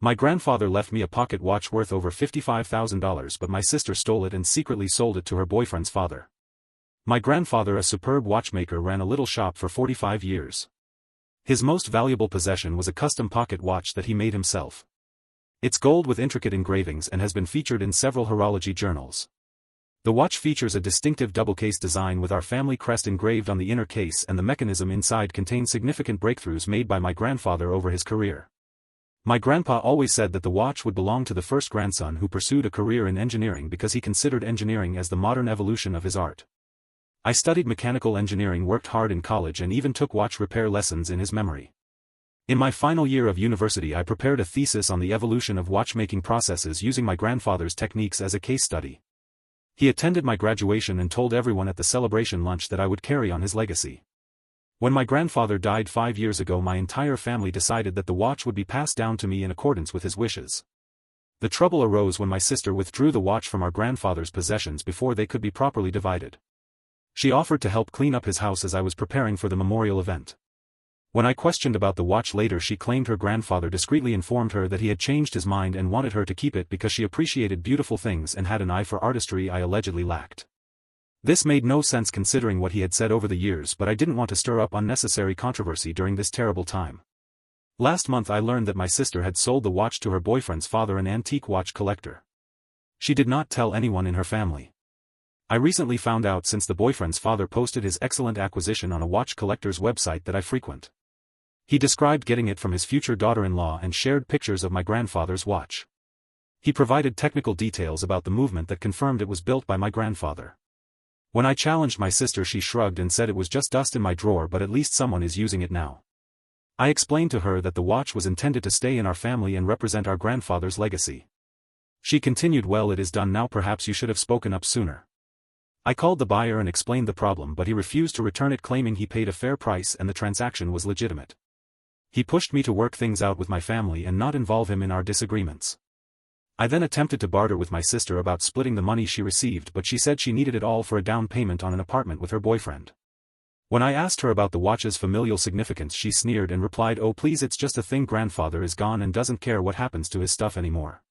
My grandfather left me a pocket watch worth over $55,000, but my sister stole it and secretly sold it to her boyfriend's father. My grandfather, a superb watchmaker, ran a little shop for 45 years. His most valuable possession was a custom pocket watch that he made himself. It's gold with intricate engravings and has been featured in several horology journals. The watch features a distinctive double-case design with our family crest engraved on the inner case, and the mechanism inside contains significant breakthroughs made by my grandfather over his career. My grandpa always said that the watch would belong to the first grandson who pursued a career in engineering because he considered engineering as the modern evolution of his art. I studied mechanical engineering, worked hard in college, and even took watch repair lessons in his memory. In my final year of university, I prepared a thesis on the evolution of watchmaking processes using my grandfather's techniques as a case study. He attended my graduation and told everyone at the celebration lunch that I would carry on his legacy. When my grandfather died 5 years ago, my entire family decided that the watch would be passed down to me in accordance with his wishes. The trouble arose when my sister withdrew the watch from our grandfather's possessions before they could be properly divided. She offered to help clean up his house as I was preparing for the memorial event. When I questioned about the watch later, she claimed her grandfather discreetly informed her that he had changed his mind and wanted her to keep it because she appreciated beautiful things and had an eye for artistry I allegedly lacked. This made no sense considering what he had said over the years, but I didn't want to stir up unnecessary controversy during this terrible time. Last month I learned that my sister had sold the watch to her boyfriend's father, an antique watch collector. She did not tell anyone in her family. I recently found out since the boyfriend's father posted his excellent acquisition on a watch collector's website that I frequent. He described getting it from his future daughter-in-law and shared pictures of my grandfather's watch. He provided technical details about the movement that confirmed it was built by my grandfather. When I challenged my sister, she shrugged and said it was just dust in my drawer, but at least someone is using it now. I explained to her that the watch was intended to stay in our family and represent our grandfather's legacy. She continued, "Well, it is done now, perhaps you should have spoken up sooner." I called the buyer and explained the problem, but he refused to return it, claiming he paid a fair price and the transaction was legitimate. He pushed me to work things out with my family and not involve him in our disagreements. I then attempted to barter with my sister about splitting the money she received, but she said she needed it all for a down payment on an apartment with her boyfriend. When I asked her about the watch's familial significance, she sneered and replied, "Oh please, it's just a thing. Grandfather is gone and doesn't care what happens to his stuff anymore."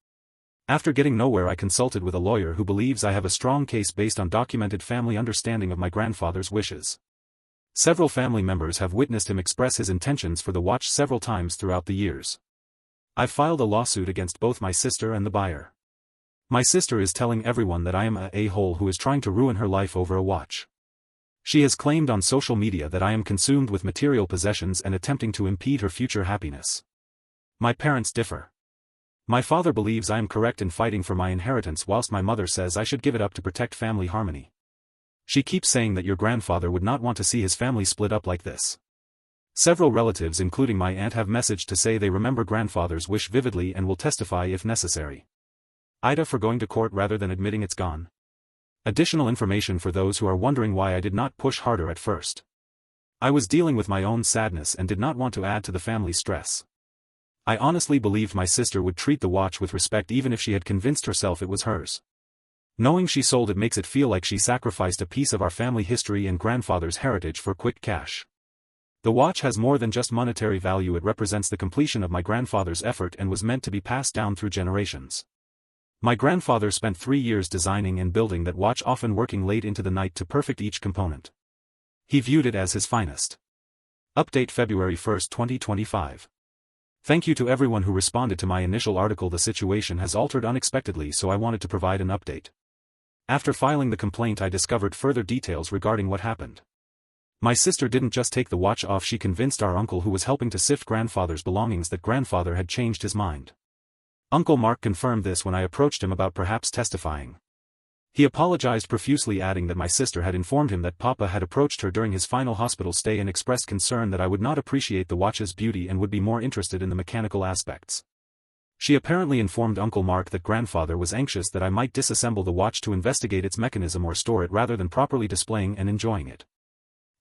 After getting nowhere, I consulted with a lawyer who believes I have a strong case based on documented family understanding of my grandfather's wishes. Several family members have witnessed him express his intentions for the watch several times throughout the years. I've filed a lawsuit against both my sister and the buyer. My sister is telling everyone that I am a a-hole who is trying to ruin her life over a watch. She has claimed on social media that I am consumed with material possessions and attempting to impede her future happiness. My parents differ. My father believes I am correct in fighting for my inheritance, whilst my mother says I should give it up to protect family harmony. She keeps saying that your grandfather would not want to see his family split up like this. Several relatives, including my aunt, have messaged to say they remember grandfather's wish vividly and will testify if necessary. Ida for going to court rather than admitting it's gone. Additional information for those who are wondering why I did not push harder at first. I was dealing with my own sadness and did not want to add to the family stress. I honestly believed my sister would treat the watch with respect even if she had convinced herself it was hers. Knowing she sold it makes it feel like she sacrificed a piece of our family history and grandfather's heritage for quick cash. The watch has more than just monetary value. It represents the completion of my grandfather's effort and was meant to be passed down through generations. My grandfather spent 3 years designing and building that watch, often working late into the night to perfect each component. He viewed it as his finest. Update February 1, 2025. Thank you to everyone who responded to my initial article. The situation has altered unexpectedly, so I wanted to provide an update. After filing the complaint, I discovered further details regarding what happened. My sister didn't just take the watch off, she convinced our uncle, who was helping to sift grandfather's belongings, that grandfather had changed his mind. Uncle Mark confirmed this when I approached him about perhaps testifying. He apologized profusely, adding that my sister had informed him that Papa had approached her during his final hospital stay and expressed concern that I would not appreciate the watch's beauty and would be more interested in the mechanical aspects. She apparently informed Uncle Mark that grandfather was anxious that I might disassemble the watch to investigate its mechanism or store it rather than properly displaying and enjoying it.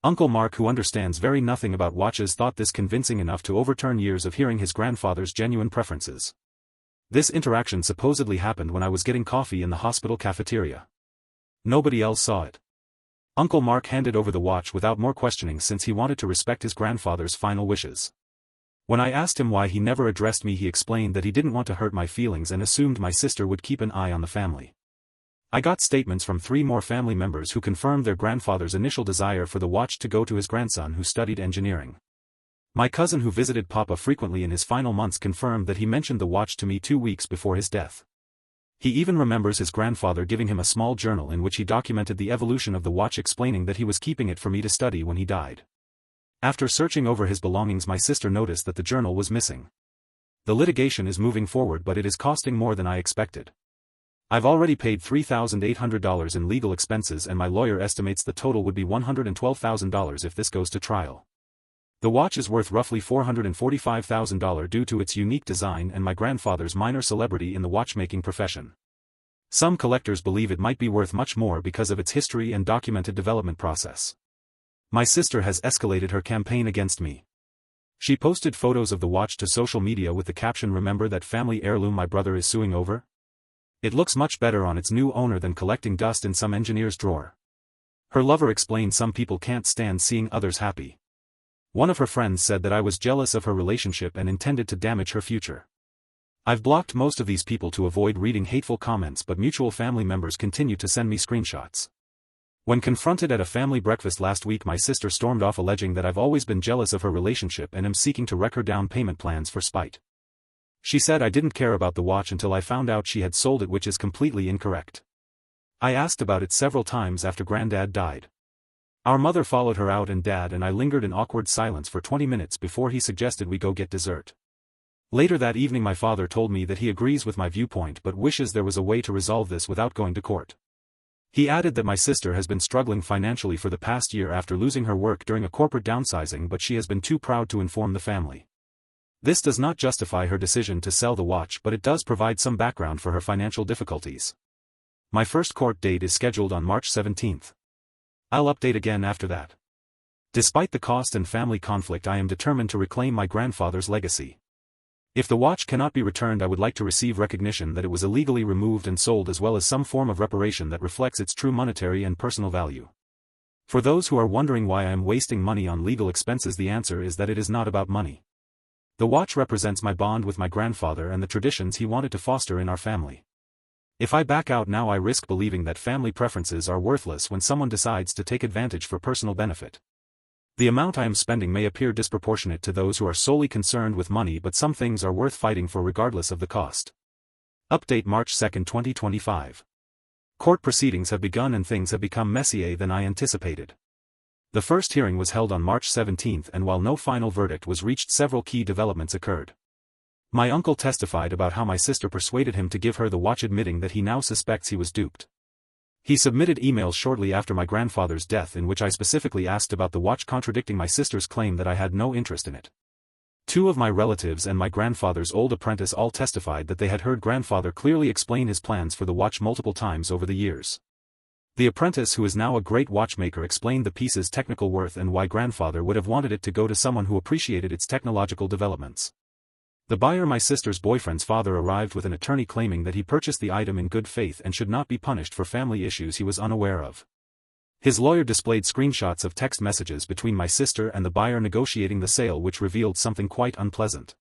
Uncle Mark, who understands very nothing about watches, thought this convincing enough to overturn years of hearing his grandfather's genuine preferences. This interaction supposedly happened when I was getting coffee in the hospital cafeteria. Nobody else saw it. Uncle Mark handed over the watch without more questioning since he wanted to respect his grandfather's final wishes. When I asked him why he never addressed me, he explained that he didn't want to hurt my feelings and assumed my sister would keep an eye on the family. I got statements from 3 more family members who confirmed their grandfather's initial desire for the watch to go to his grandson who studied engineering. My cousin who visited Papa frequently in his final months confirmed that he mentioned the watch to me 2 weeks before his death. He even remembers his grandfather giving him a small journal in which he documented the evolution of the watch, explaining that he was keeping it for me to study when he died. After searching over his belongings, my sister noticed that the journal was missing. The litigation is moving forward, but it is costing more than I expected. I've already paid $3,800 in legal expenses, and my lawyer estimates the total would be $112,000 if this goes to trial. The watch is worth roughly $445,000 due to its unique design and my grandfather's minor celebrity in the watchmaking profession. Some collectors believe it might be worth much more because of its history and documented development process. My sister has escalated her campaign against me. She posted photos of the watch to social media with the caption, "Remember that family heirloom my brother is suing over? It looks much better on its new owner than collecting dust in some engineer's drawer." Her lover explained some people can't stand seeing others happy. One of her friends said that I was jealous of her relationship and intended to damage her future. I've blocked most of these people to avoid reading hateful comments, but mutual family members continue to send me screenshots. When confronted at a family breakfast last week, my sister stormed off alleging that I've always been jealous of her relationship and am seeking to wreck her down payment plans for spite. She said I didn't care about the watch until I found out she had sold it, which is completely incorrect. I asked about it several times after Granddad died. Our mother followed her out and Dad and I lingered in awkward silence for 20 minutes before he suggested we go get dessert. Later that evening my father told me that he agrees with my viewpoint but wishes there was a way to resolve this without going to court. He added that my sister has been struggling financially for the past year after losing her work during a corporate downsizing, but she has been too proud to inform the family. This does not justify her decision to sell the watch, but it does provide some background for her financial difficulties. My first court date is scheduled on March 17th. I'll update again after that. Despite the cost and family conflict, I am determined to reclaim my grandfather's legacy. If the watch cannot be returned, I would like to receive recognition that it was illegally removed and sold, as well as some form of reparation that reflects its true monetary and personal value. For those who are wondering why I am wasting money on legal expenses, the answer is that it is not about money. The watch represents my bond with my grandfather and the traditions he wanted to foster in our family. If I back out now, I risk believing that family preferences are worthless when someone decides to take advantage for personal benefit. The amount I am spending may appear disproportionate to those who are solely concerned with money, but some things are worth fighting for regardless of the cost. Update March 2, 2025. Court proceedings have begun and things have become messier than I anticipated. The first hearing was held on March 17, and while no final verdict was reached, several key developments occurred. My uncle testified about how my sister persuaded him to give her the watch, admitting that he now suspects he was duped. He submitted emails shortly after my grandfather's death in which I specifically asked about the watch, contradicting my sister's claim that I had no interest in it. 2 of my relatives and my grandfather's old apprentice all testified that they had heard grandfather clearly explain his plans for the watch multiple times over the years. The apprentice, who is now a great watchmaker, explained the piece's technical worth and why grandfather would have wanted it to go to someone who appreciated its technological developments. The buyer, my sister's boyfriend's father, arrived with an attorney claiming that he purchased the item in good faith and should not be punished for family issues he was unaware of. His lawyer displayed screenshots of text messages between my sister and the buyer negotiating the sale, which revealed something quite unpleasant.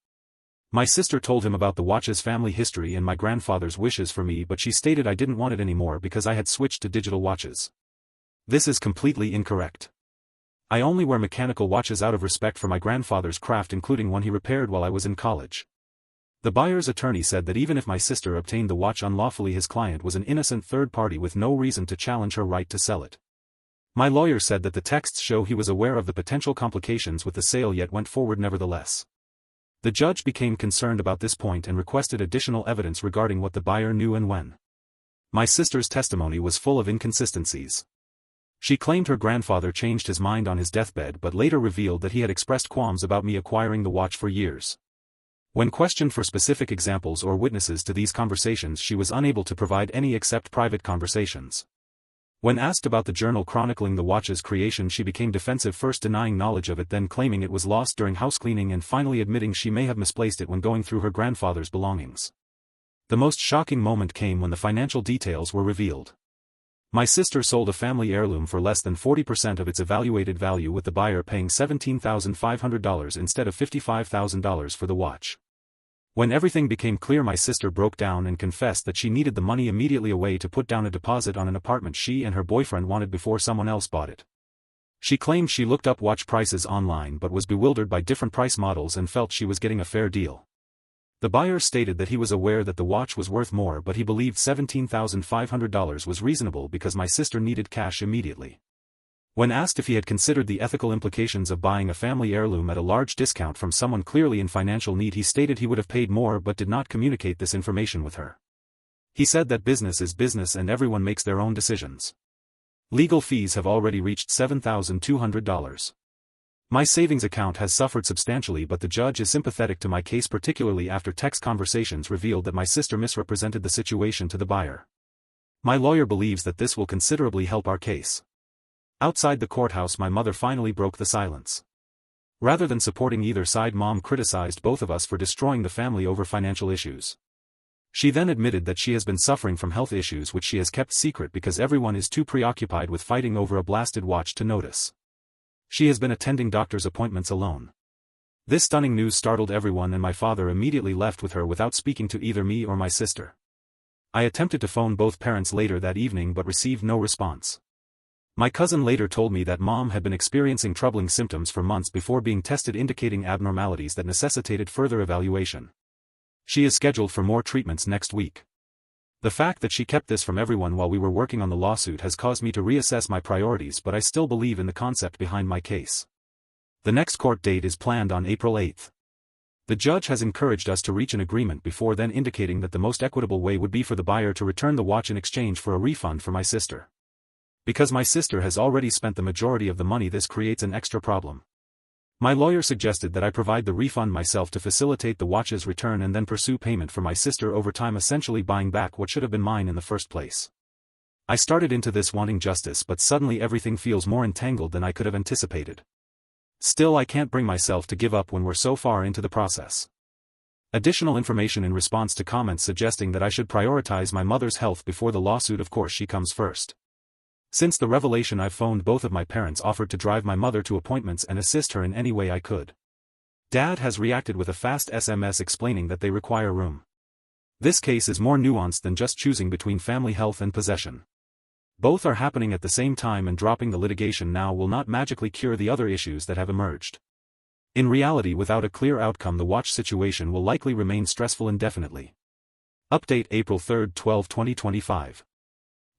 My sister told him about the watch's family history and my grandfather's wishes for me, but she stated I didn't want it anymore because I had switched to digital watches. This is completely incorrect. I only wear mechanical watches out of respect for my grandfather's craft, including one he repaired while I was in college. The buyer's attorney said that even if my sister obtained the watch unlawfully, his client was an innocent third party with no reason to challenge her right to sell it. My lawyer said that the texts show he was aware of the potential complications with the sale, yet went forward nevertheless. The judge became concerned about this point and requested additional evidence regarding what the buyer knew and when. My sister's testimony was full of inconsistencies. She claimed her grandfather changed his mind on his deathbed, but later revealed that he had expressed qualms about me acquiring the watch for years. When questioned for specific examples or witnesses to these conversations, she was unable to provide any except private conversations. When asked about the journal chronicling the watch's creation, she became defensive, first denying knowledge of it, then claiming it was lost during housecleaning, and finally admitting she may have misplaced it when going through her grandfather's belongings. The most shocking moment came when the financial details were revealed. My sister sold a family heirloom for less than 40% of its evaluated value, with the buyer paying $17,500 instead of $55,000 for the watch. When everything became clear, my sister broke down and confessed that she needed the money immediately away to put down a deposit on an apartment she and her boyfriend wanted before someone else bought it. She claimed she looked up watch prices online but was bewildered by different price models and felt she was getting a fair deal. The buyer stated that he was aware that the watch was worth more, but he believed $17,500 was reasonable because my sister needed cash immediately. When asked if he had considered the ethical implications of buying a family heirloom at a large discount from someone clearly in financial need, he stated he would have paid more but did not communicate this information with her. He said that business is business and everyone makes their own decisions. Legal fees have already reached $7,200. My savings account has suffered substantially, but the judge is sympathetic to my case, particularly after text conversations revealed that my sister misrepresented the situation to the buyer. My lawyer believes that this will considerably help our case. Outside the courthouse, my mother finally broke the silence. Rather than supporting either side, Mom criticized both of us for destroying the family over financial issues. She then admitted that she has been suffering from health issues which she has kept secret because everyone is too preoccupied with fighting over a blasted watch to notice. She has been attending doctor's appointments alone. This stunning news startled everyone, and my father immediately left with her without speaking to either me or my sister. I attempted to phone both parents later that evening but received no response. My cousin later told me that Mom had been experiencing troubling symptoms for months before being tested, indicating abnormalities that necessitated further evaluation. She is scheduled for more treatments next week. The fact that she kept this from everyone while we were working on the lawsuit has caused me to reassess my priorities, but I still believe in the concept behind my case. The next court date is planned on April 8. The judge has encouraged us to reach an agreement before then, indicating that the most equitable way would be for the buyer to return the watch in exchange for a refund for my sister. Because my sister has already spent the majority of the money, this creates an extra problem. My lawyer suggested that I provide the refund myself to facilitate the watch's return and then pursue payment for my sister over time, essentially buying back what should have been mine in the first place. I started into this wanting justice, but suddenly everything feels more entangled than I could have anticipated. Still, I can't bring myself to give up when we're so far into the process. Additional information in response to comments suggesting that I should prioritize my mother's health before the lawsuit. Of course, she comes first. Since the revelation, I've phoned both of my parents, offered to drive my mother to appointments and assist her in any way I could. Dad has reacted with a fast SMS explaining that they require room. This case is more nuanced than just choosing between family health and possession. Both are happening at the same time, and dropping the litigation now will not magically cure the other issues that have emerged. In reality, without a clear outcome, the watch situation will likely remain stressful indefinitely. Update April 3, 2025.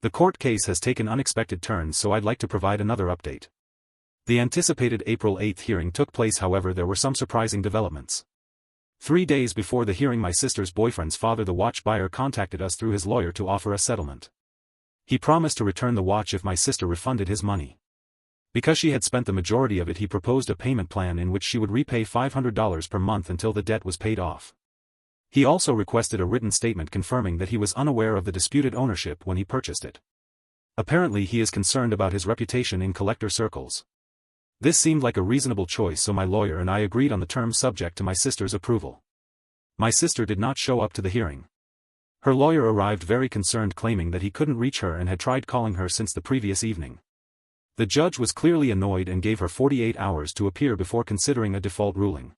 The court case has taken unexpected turns, so I'd like to provide another update. The anticipated April 8 hearing took place, however there were some surprising developments. 3 days before the hearing, my sister's boyfriend's father, the watch buyer, contacted us through his lawyer to offer a settlement. He promised to return the watch if my sister refunded his money. Because she had spent the majority of it, he proposed a payment plan in which she would repay $500 per month until the debt was paid off. He also requested a written statement confirming that he was unaware of the disputed ownership when he purchased it. Apparently he is concerned about his reputation in collector circles. This seemed like a reasonable choice, so my lawyer and I agreed on the terms subject to my sister's approval. My sister did not show up to the hearing. Her lawyer arrived very concerned, claiming that he couldn't reach her and had tried calling her since the previous evening. The judge was clearly annoyed and gave her 48 hours to appear before considering a default ruling.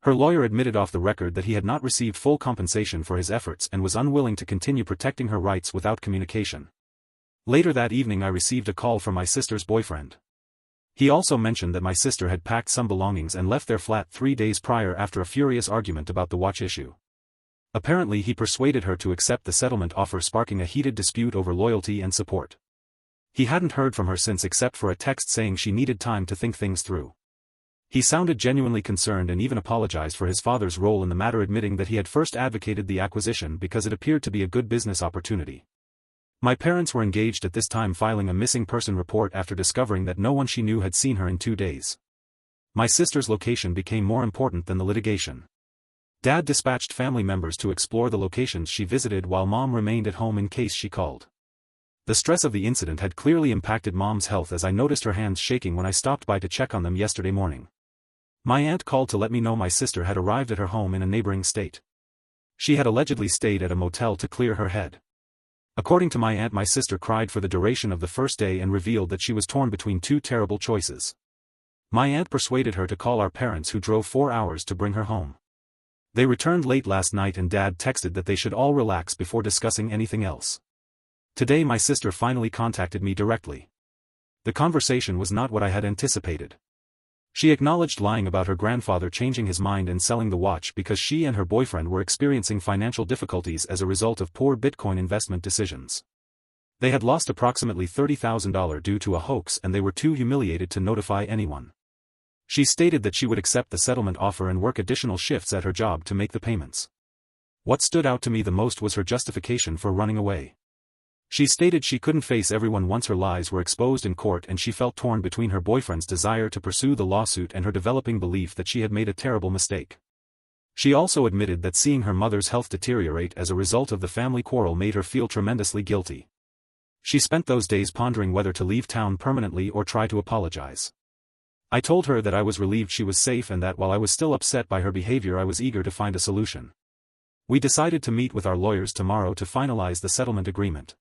Her lawyer admitted off the record that he had not received full compensation for his efforts and was unwilling to continue protecting her rights without communication. Later that evening, I received a call from my sister's boyfriend. He also mentioned that my sister had packed some belongings and left their flat 3 days prior after a furious argument about the watch issue. Apparently he persuaded her to accept the settlement offer, sparking a heated dispute over loyalty and support. He hadn't heard from her since, except for a text saying she needed time to think things through. He sounded genuinely concerned and even apologized for his father's role in the matter, admitting that he had first advocated the acquisition because it appeared to be a good business opportunity. My parents were engaged at this time, filing a missing person report after discovering that no one she knew had seen her in 2 days. My sister's location became more important than the litigation. Dad dispatched family members to explore the locations she visited while Mom remained at home in case she called. The stress of the incident had clearly impacted Mom's health, as I noticed her hands shaking when I stopped by to check on them yesterday morning. My aunt called to let me know my sister had arrived at her home in a neighboring state. She had allegedly stayed at a motel to clear her head. According to my aunt, my sister cried for the duration of the first day and revealed that she was torn between two terrible choices. My aunt persuaded her to call our parents, who drove 4 hours to bring her home. They returned late last night and Dad texted that they should all relax before discussing anything else. Today my sister finally contacted me directly. The conversation was not what I had anticipated. She acknowledged lying about her grandfather changing his mind and selling the watch because she and her boyfriend were experiencing financial difficulties as a result of poor Bitcoin investment decisions. They had lost approximately $30,000 due to a hoax and they were too humiliated to notify anyone. She stated that she would accept the settlement offer and work additional shifts at her job to make the payments. What stood out to me the most was her justification for running away. She stated she couldn't face everyone once her lies were exposed in court, and she felt torn between her boyfriend's desire to pursue the lawsuit and her developing belief that she had made a terrible mistake. She also admitted that seeing her mother's health deteriorate as a result of the family quarrel made her feel tremendously guilty. She spent those days pondering whether to leave town permanently or try to apologize. I told her that I was relieved she was safe and that while I was still upset by her behavior, I was eager to find a solution. We decided to meet with our lawyers tomorrow to finalize the settlement agreement.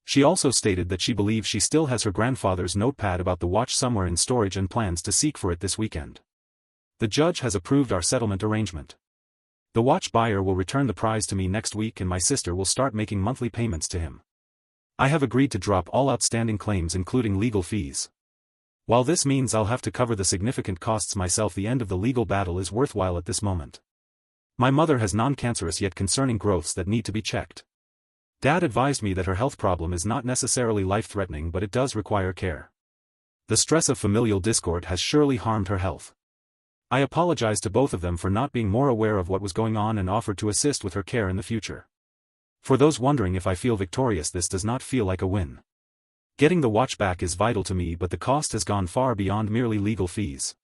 She also stated that she believes she still has her grandfather's notepad about the watch somewhere in storage and plans to seek for it this weekend. The judge has approved our settlement arrangement. The watch buyer will return the prize to me next week and my sister will start making monthly payments to him. I have agreed to drop all outstanding claims including legal fees. While this means I'll have to cover the significant costs myself, the end of the legal battle is worthwhile at this moment. My mother has non-cancerous yet concerning growths that need to be checked. Dad advised me that her health problem is not necessarily life-threatening, but it does require care. The stress of familial discord has surely harmed her health. I apologize to both of them for not being more aware of what was going on and offered to assist with her care in the future. For those wondering if I feel victorious, this does not feel like a win. Getting the watch back is vital to me, but the cost has gone far beyond merely legal fees.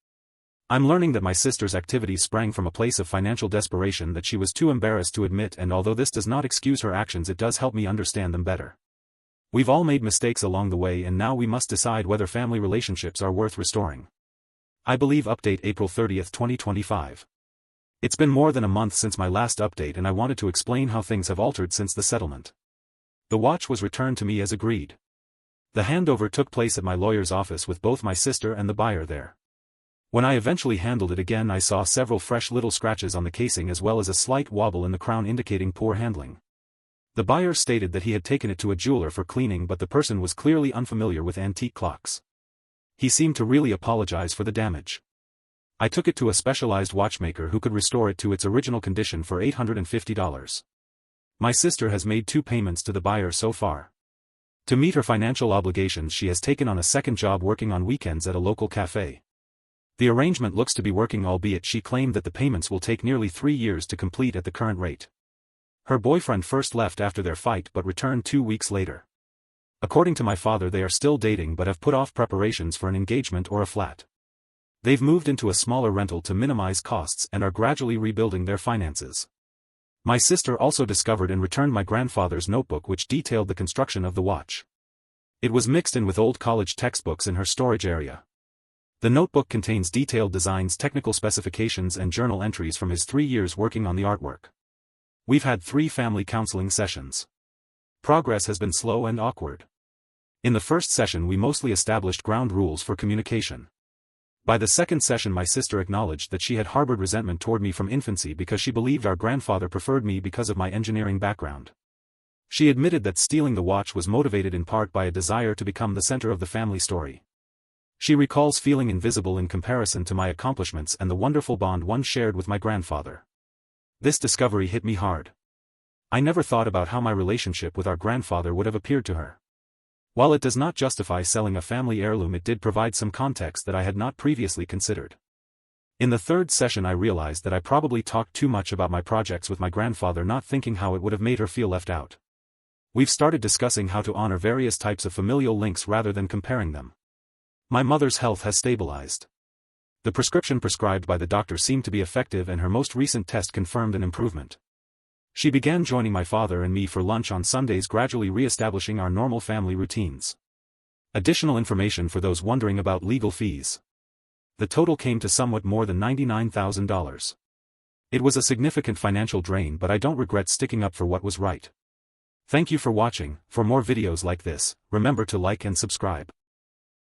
I'm learning that my sister's activities sprang from a place of financial desperation that she was too embarrassed to admit, and although this does not excuse her actions, it does help me understand them better. We've all made mistakes along the way, and now we must decide whether family relationships are worth restoring. I believe update April 30th, 2025. It's been more than a month since my last update and I wanted to explain how things have altered since the settlement. The watch was returned to me as agreed. The handover took place at my lawyer's office with both my sister and the buyer there. When I eventually handled it again, I saw several fresh little scratches on the casing as well as a slight wobble in the crown indicating poor handling. The buyer stated that he had taken it to a jeweler for cleaning, but the person was clearly unfamiliar with antique clocks. He seemed to really apologize for the damage. I took it to a specialized watchmaker who could restore it to its original condition for $850. My sister has made 2 payments to the buyer so far. To meet her financial obligations, she has taken on a second job working on weekends at a local cafe. The arrangement looks to be working, albeit she claimed that the payments will take nearly 3 years to complete at the current rate. Her boyfriend first left after their fight but returned 2 weeks later. According to my father, they are still dating but have put off preparations for an engagement or a flat. They've moved into a smaller rental to minimize costs and are gradually rebuilding their finances. My sister also discovered and returned my grandfather's notebook which detailed the construction of the watch. It was mixed in with old college textbooks in her storage area. The notebook contains detailed designs, technical specifications and journal entries from his 3 years working on the artwork. We've had 3 family counseling sessions. Progress has been slow and awkward. In the first session we mostly established ground rules for communication. By the second session my sister acknowledged that she had harbored resentment toward me from infancy because she believed our grandfather preferred me because of my engineering background. She admitted that stealing the watch was motivated in part by a desire to become the center of the family story. She recalls feeling invisible in comparison to my accomplishments and the wonderful bond one shared with my grandfather. This discovery hit me hard. I never thought about how my relationship with our grandfather would have appeared to her. While it does not justify selling a family heirloom, it did provide some context that I had not previously considered. In the third session I realized that I probably talked too much about my projects with my grandfather, not thinking how it would have made her feel left out. We've started discussing how to honor various types of familial links rather than comparing them. My mother's health has stabilized. The prescription prescribed by the doctor seemed to be effective and her most recent test confirmed an improvement. She began joining my father and me for lunch on Sundays, gradually re-establishing our normal family routines. Additional information for those wondering about legal fees. The total came to somewhat more than $99,000. It was a significant financial drain, but I don't regret sticking up for what was right. Thank you for watching. For more videos like this, remember to like and subscribe.